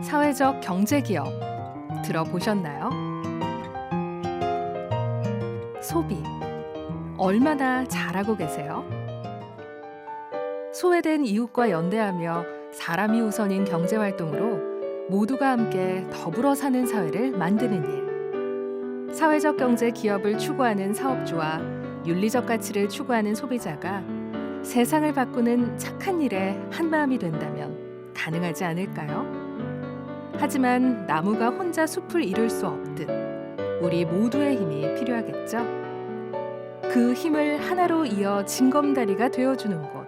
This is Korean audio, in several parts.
사회적 경제기업 들어보셨나요? 소비 얼마나 잘하고 계세요? 소외된 이웃과 연대하며 사람이 우선인 경제활동으로 모두가 함께 더불어 사는 사회를 만드는 일. 사회적 경제 기업을 추구하는 사업주와 윤리적 가치를 추구하는 소비자가 세상을 바꾸는 착한 일에 한마음이 된다면 가능하지 않을까요? 하지만 나무가 혼자 숲을 이룰 수 없듯 우리 모두의 힘이 필요하겠죠? 그 힘을 하나로 이어 징검다리가 되어주는 곳,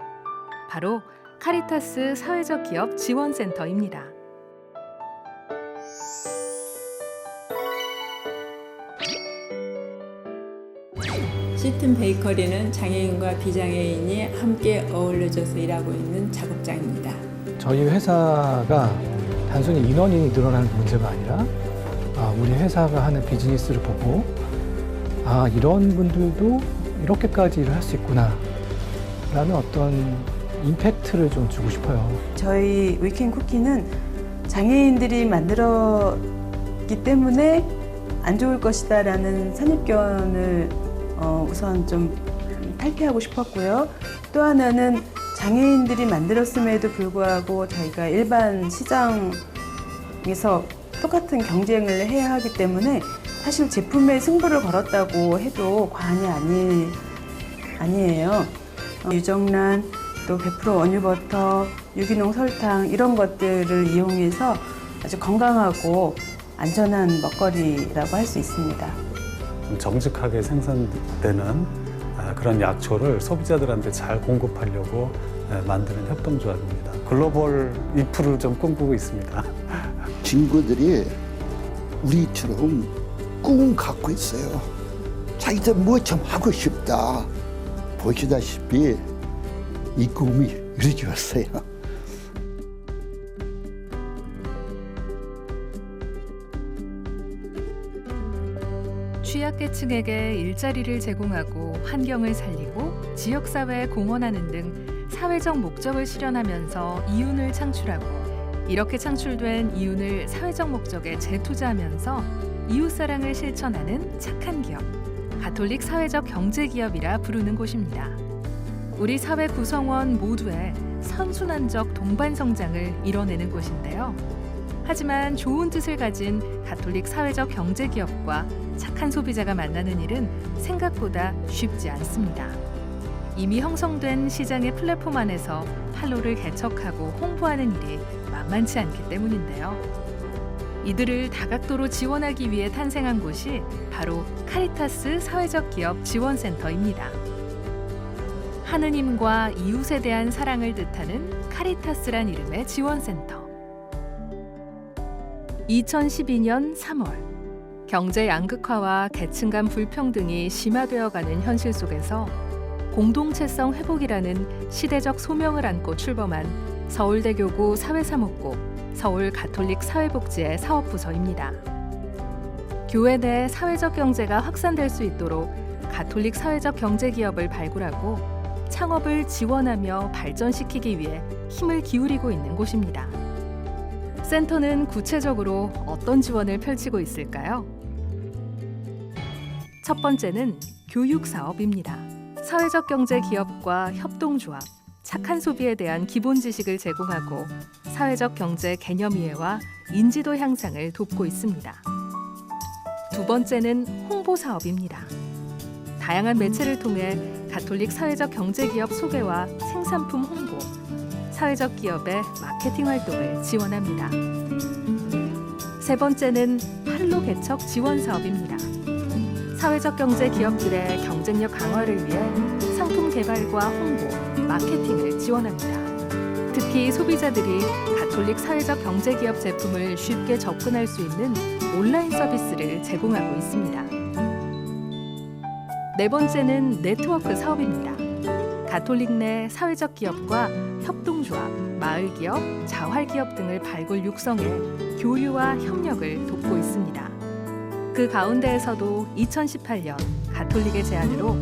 바로 카리타스 사회적 기업 지원센터입니다. 시튼 베이커리는 장애인과 비장애인이 함께 어우러져서 일하고 있는 작업장입니다. 저희 회사가 단순히 인원이 늘어나는 문제가 아니라 우리 회사가 하는 비즈니스를 보고 이런 분들도 이렇게까지 일을 할 수 있구나 라는 어떤 임팩트를 좀 주고 싶어요. 저희 위켄쿠키는 장애인들이 만들었기 때문에 안 좋을 것이다 라는 선입견을 우선 좀 탈피하고 싶었고요. 또 하나는 장애인들이 만들었음에도 불구하고 저희가 일반 시장에서 똑같은 경쟁을 해야 하기 때문에 사실 제품에 승부를 걸었다고 해도 과언이 아니에요. 유정란, 또 100% 원유버터, 유기농 설탕 이런 것들을 이용해서 아주 건강하고 안전한 먹거리라고 할 수 있습니다. 정직하게 생산되는 그런 약초를 소비자들한테 잘 공급하려고 만드는 협동조합입니다. 글로벌 이프를 좀 꿈꾸고 있습니다. 친구들이 우리처럼 꿈을 갖고 있어요. 자기들 뭐 좀 하고 싶다. 보시다시피 이 꿈이 이루어졌어요. 취약계층에게 일자리를 제공하고 환경을 살리고 지역사회에 공헌하는 등 사회적 목적을 실현하면서 이윤을 창출하고 이렇게 창출된 이윤을 사회적 목적에 재투자하면서 이웃사랑을 실천하는 착한 기업, 가톨릭 사회적 경제기업이라 부르는 곳입니다. 우리 사회 구성원 모두의 선순환적 동반 성장을 이뤄내는 곳인데요. 하지만 좋은 뜻을 가진 가톨릭 사회적 경제기업과 착한 소비자가 만나는 일은 생각보다 쉽지 않습니다. 이미 형성된 시장의 플랫폼 안에서 판로를 개척하고 홍보하는 일이 만만치 않기 때문인데요. 이들을 다각도로 지원하기 위해 탄생한 곳이 바로 카리타스 사회적 기업 지원센터입니다. 하느님과 이웃에 대한 사랑을 뜻하는 카리타스란 이름의 지원센터. 2012년 3월 경제 양극화와 계층 간 불평등이 심화되어가는 현실 속에서 공동체성 회복이라는 시대적 소명을 안고 출범한 서울대교구 사회사목국 서울 가톨릭 사회복지의 사업부서입니다. 교회 내 사회적 경제가 확산될 수 있도록 가톨릭 사회적 경제기업을 발굴하고 창업을 지원하며 발전시키기 위해 힘을 기울이고 있는 곳입니다. 센터는 구체적으로 어떤 지원을 펼치고 있을까요? 첫 번째는 교육 사업입니다. 사회적 경제 기업과 협동조합, 착한 소비에 대한 기본 지식을 제공하고 사회적 경제 개념 이해와 인지도 향상을 돕고 있습니다. 두 번째는 홍보 사업입니다. 다양한 매체를 통해 가톨릭 사회적 경제 기업 소개와 생산품 홍보, 사회적 기업의 마케팅 활동을 지원합니다. 세 번째는 판로 개척 지원 사업입니다. 사회적 경제 기업들의 경쟁력 강화를 위해 상품 개발과 홍보, 마케팅을 지원합니다. 특히 소비자들이 가톨릭 사회적 경제 기업 제품을 쉽게 접근할 수 있는 온라인 서비스를 제공하고 있습니다. 네 번째는 네트워크 사업입니다. 가톨릭 내 사회적 기업과 협동조합, 마을기업, 자활기업 등을 발굴 육성해 교류와 협력을 돕고 있습니다. 그 가운데에서도 2018년 가톨릭의 제안으로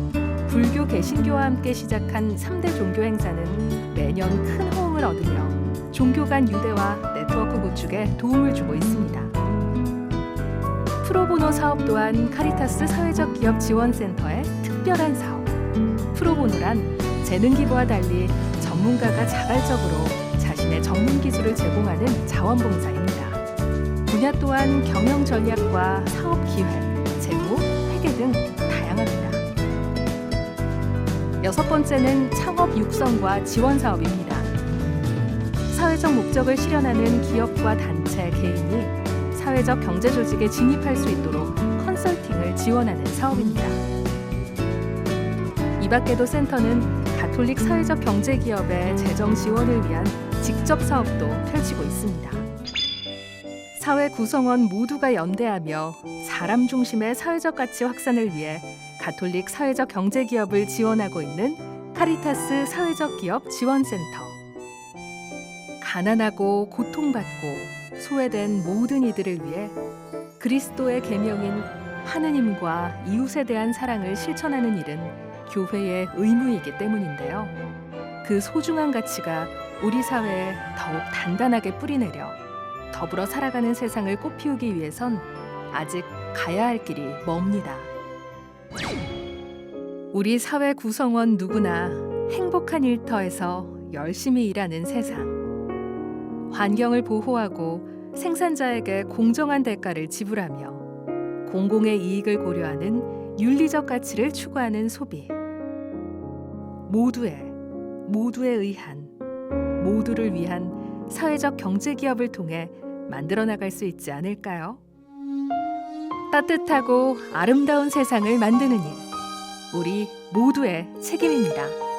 불교 개신교와 함께 시작한 3대 종교 행사는 매년 큰 호응을 얻으며 종교 간 유대와 네트워크 구축에 도움을 주고 있습니다. 프로보노 사업 또한 카리타스 사회적 기업 지원센터의 특별한 사업. 프로보노란 재능 기부와 달리 전문가가 자발적으로 자신의 전문 기술을 제공하는 자원봉사입니다. 분야 또한 경영 전략과 사업 기획, 재무, 회계 등 다양합니다. 6번째는 창업 육성과 지원 사업입니다. 사회적 목적을 실현하는 기업과 단체, 개인이 사회적 경제 조직에 진입할 수 있도록 컨설팅을 지원하는 사업입니다. 이 밖에도 센터는 가톨릭 사회적 경제 기업의 재정 지원을 위한 직접 사업도 펼치고 있습니다. 사회 구성원 모두가 연대하며 사람 중심의 사회적 가치 확산을 위해 가톨릭 사회적 경제 기업을 지원하고 있는 카리타스 사회적 기업 지원센터. 가난하고 고통받고 소외된 모든 이들을 위해 그리스도의 계명인 하느님과 이웃에 대한 사랑을 실천하는 일은 교회의 의무이기 때문인데요. 그 소중한 가치가 우리 사회에 더욱 단단하게 뿌리내려 더불어 살아가는 세상을 꽃피우기 위해선 아직 가야 할 길이 멉니다. 우리 사회 구성원 누구나 행복한 일터에서 열심히 일하는 세상. 환경을 보호하고 생산자에게 공정한 대가를 지불하며 공공의 이익을 고려하는 윤리적 가치를 추구하는 소비. 모두에 의한, 모두를 위한 사회적 경제 기업을 통해 만들어 나갈 수 있지 않을까요? 따뜻하고 아름다운 세상을 만드는 일, 우리 모두의 책임입니다.